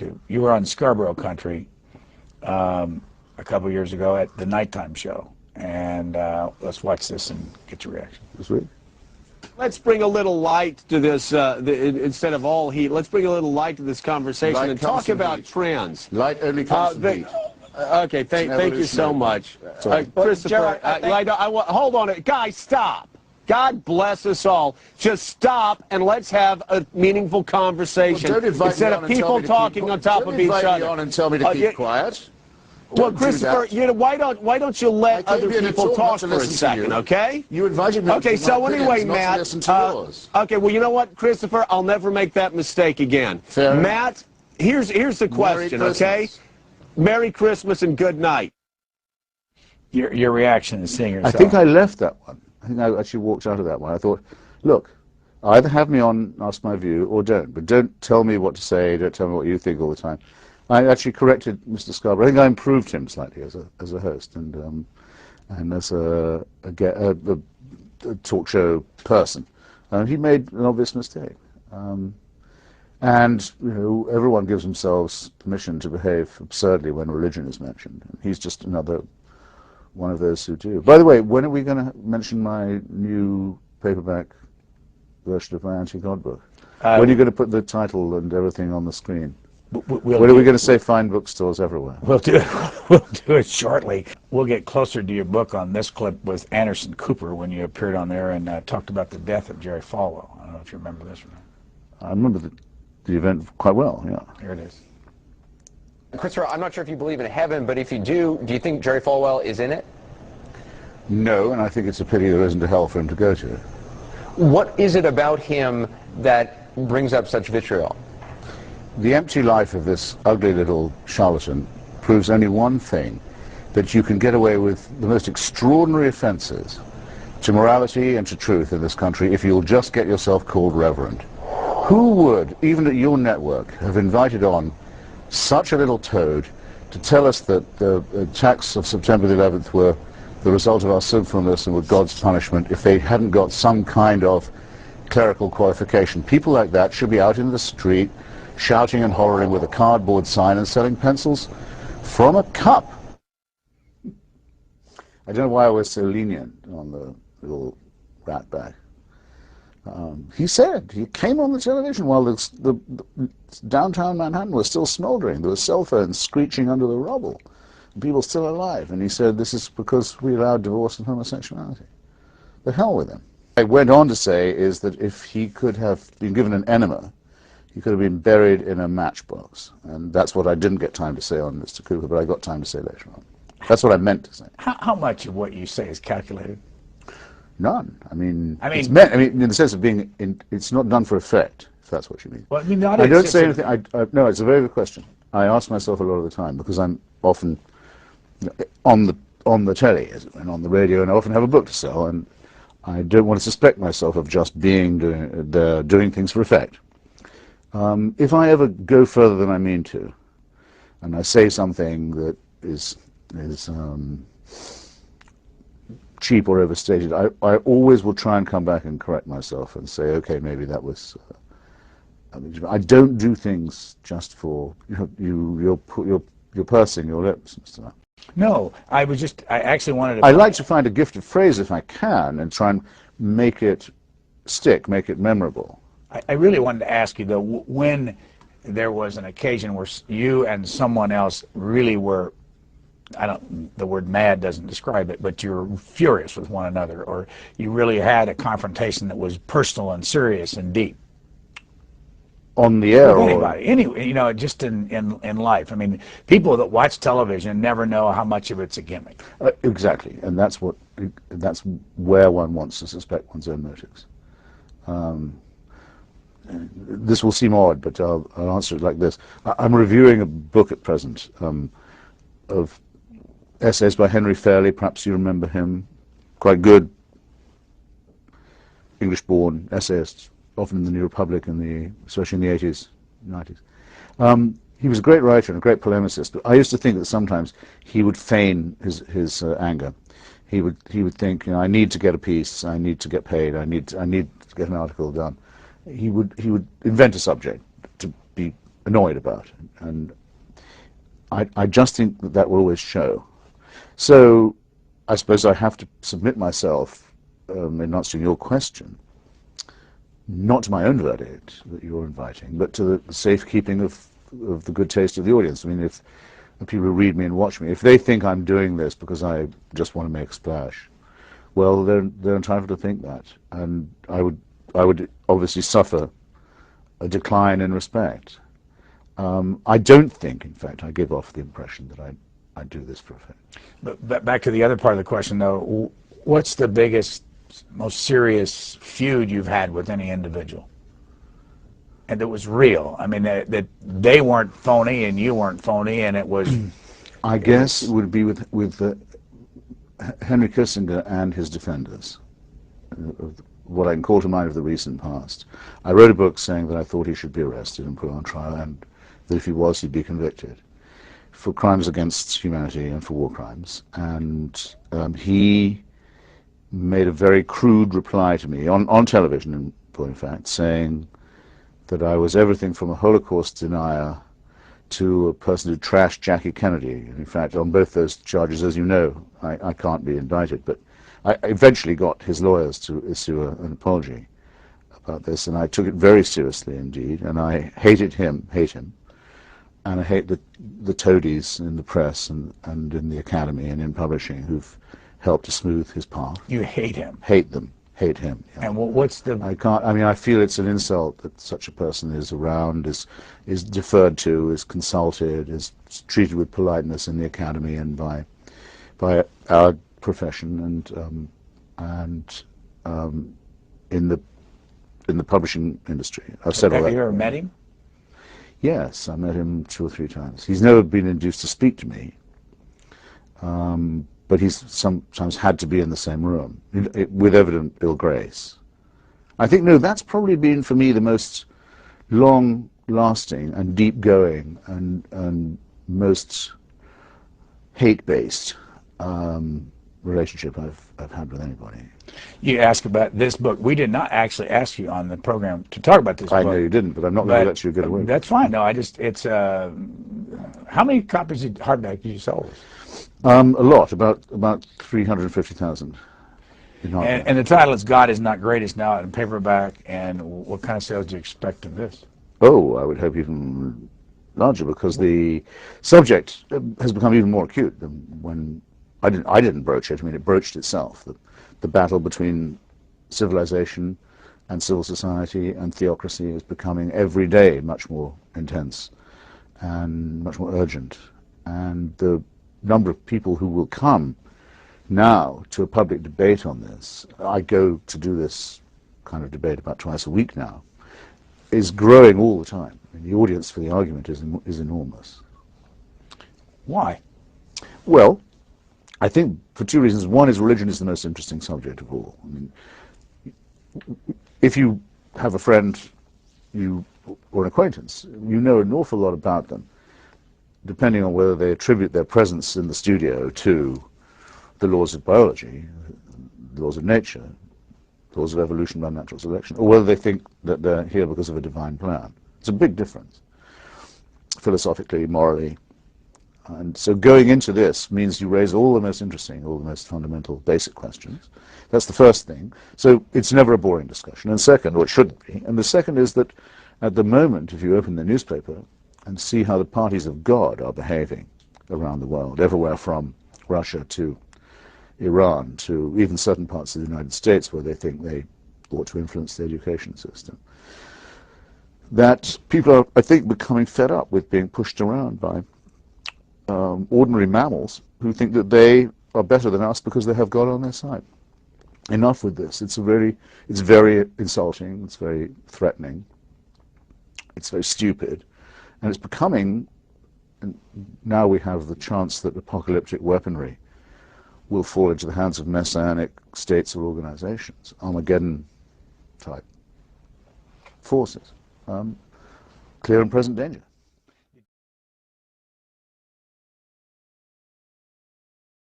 You were on Scarborough Country a couple of years ago at the nighttime show, and let's watch this and get your reaction. Sweet. Let's bring a little light to this, instead of all heat, let's bring a little light to this conversation Light and talk about trans. Light only comes from heat. Okay, thank you so much. Christopher, hold on. Guys, stop. God bless us all. Just stop and let's have a meaningful conversation instead of people talking on top of each other. Don't invite me on and tell me to keep quiet. Well, Christopher, why don't you let other people talk for a second, okay? You invited me. Okay, so anyway, Matt. Okay, well, you know what, Christopher, I'll never make that mistake again. Fair Matt, here's the question, okay? Merry Christmas and good night. Your reaction is seeing yourself. I think I left that one. I think I actually walked out of that one. I thought, look, either have me on, ask my view, or don't. But don't tell me what to say. Don't tell me what you think all the time. I actually corrected Mr. Scarborough. I think I improved him slightly as a host and as a talk show person. He made an obvious mistake. And you know, everyone gives themselves permission to behave absurdly when religion is mentioned. And he's just another one of those who do. By the way, when are we going to mention my new paperback version of my anti-God book? When are you going to put the title and everything on the screen? When are we going to say fine bookstores everywhere? We'll do it shortly. We'll get closer to your book on this clip with Anderson Cooper when you appeared on there and talked about the death of Jerry Falwell. I don't know if you remember this or not. I remember the event quite well, yeah. Here it is. Christopher, I'm not sure if you believe in heaven, but if you do you think Jerry Falwell is in it? No, and I think it's a pity there isn't a hell for him to go to. What is it about him that brings up such vitriol? The empty life of this ugly little charlatan proves only one thing, that you can get away with the most extraordinary offenses to morality and to truth in this country if you'll just get yourself called reverend. Who would, even at your network, have invited on such a little toad to tell us that the attacks of September the 11th were the result of our sinfulness and were God's punishment if they hadn't got some kind of clerical qualification? People like that should be out in the street shouting and hollering with a cardboard sign and selling pencils from a cup. I don't know why I was so lenient on the little rat bag. He said, he came on the television while the downtown Manhattan was still smoldering. There were cell phones screeching under the rubble. People still alive. And he said, this is because we allowed divorce and homosexuality. The hell with him. I went on to say is that if he could have been given an enema, he could have been buried in a matchbox. And that's what I didn't get time to say on Mr. Cooper, but I got time to say later on. That's what I meant to say. How much of what you say is calculated? None. I mean, it's meant, in the sense of being, it's not done for effect, if that's what you mean. Well, I mean, I don't say anything. No, it's a very good question. I ask myself a lot of the time because I'm often on the telly and on the radio, and I often have a book to sell, and I don't want to suspect myself of just doing things for effect. If I ever go further than I mean to, and I say something that is cheap or overstated, I always will try and come back and correct myself and say, okay, maybe that was. I don't do things just for you're pursing your lips, Mr. Knapp. No, I actually wanted to. I like to find a gifted phrase if I can and try and make it stick, make it memorable. I really wanted to ask you though, when there was an occasion where you and someone else really were, the word mad doesn't describe it, but you're furious with one another, or you really had a confrontation that was personal and serious and deep. On the air, with anybody, anyway, just in life. I mean, people that watch television never know how much of it's a gimmick. Exactly, and that's where one wants to suspect one's own motives. This will seem odd, but I'll answer it like this. I'm reviewing a book at present of essays by Henry Fairley. Perhaps you remember him. Quite good English-born essayist, often in the New Republic, especially in the 80s, 90s. He was a great writer and a great polemicist, but I used to think that sometimes he would feign his anger. He would think, I need to get a piece, I need to get paid, I need to get an article done. He would invent a subject to be annoyed about. And I just think that that will always show. So I suppose I have to submit myself, in answering your question, not to my own verdict that you're inviting, but to the safekeeping of the good taste of the audience. I mean, if the people who read me and watch me, if they think I'm doing this because I just want to make a splash, well, they're entitled to think that, and I would obviously suffer a decline in respect. I don't think, in fact, I give off the impression that I do this for effect. But back to the other part of the question, though, what's the biggest, most serious feud you've had with any individual? And that was real. I mean, that they weren't phony and you weren't phony, and it was... I guess it would be with Henry Kissinger and his defenders, what I can call to mind of the recent past. I wrote a book saying that I thought he should be arrested and put on trial, and that if he was, he'd be convicted for crimes against humanity and for war crimes. And he made a very crude reply to me, on television, in point of fact, saying that I was everything from a Holocaust denier to a person who trashed Jackie Kennedy. In fact, on both those charges, as you know, I can't be indicted, but I eventually got his lawyers to issue an apology about this, and I took it very seriously indeed, and I hate him, and I hate the toadies in the press and in the academy and in publishing who've helped to smooth his path. You hate him? Hate them. Hate him. Yeah. And what's the... I feel it's an insult that such a person is around, is deferred to, is consulted, is treated with politeness in the academy and by our profession and in the publishing industry. I've said all that. Have you ever met him? Yes, I met him 2 or 3 times. He's never been induced to speak to me, but he's sometimes had to be in the same room, with evident ill grace. I think, no, that's probably been for me the most long-lasting and deep-going and most hate-based relationship I've had with anybody. You asked about this book. We did not actually ask you on the program to talk about this book. I know you didn't, but I'm not going to let you get away. That's fine. No, it's how many copies of hardback did you sell? A lot, about 350,000. And the title is God is Not Great is now in paperback. And what kind of sales do you expect of this? Oh, I would hope even larger, because the subject has become even more acute than when I didn't broach it. I mean, it broached itself. The battle between civilization and civil society and theocracy is becoming every day much more intense and much more urgent. And the number of people who will come now to a public debate on this, I go to do this kind of debate about twice a week now, is growing all the time. I mean, the audience for the argument is enormous. Why? Well, I think for 2 reasons. One is religion is the most interesting subject of all. I mean, if you have a friend or an acquaintance, you know an awful lot about them, depending on whether they attribute their presence in the studio to the laws of biology, the laws of nature, the laws of evolution by natural selection, or whether they think that they're here because of a divine plan. It's a big difference, philosophically, morally. And so going into this means you raise all the most interesting, all the most fundamental, basic questions. That's the first thing. So it's never a boring discussion. And second, or it shouldn't be, and the second is that at the moment, if you open the newspaper and see how the parties of God are behaving around the world, everywhere from Russia to Iran to even certain parts of the United States where they think they ought to influence the education system, that people are, I think, becoming fed up with being pushed around by ordinary mammals who think that they are better than us because they have God on their side. Enough with this. It's very insulting, it's very threatening, it's very stupid, and it's becoming, and now we have the chance that apocalyptic weaponry will fall into the hands of messianic states or organizations, Armageddon-type forces. Clear and present danger.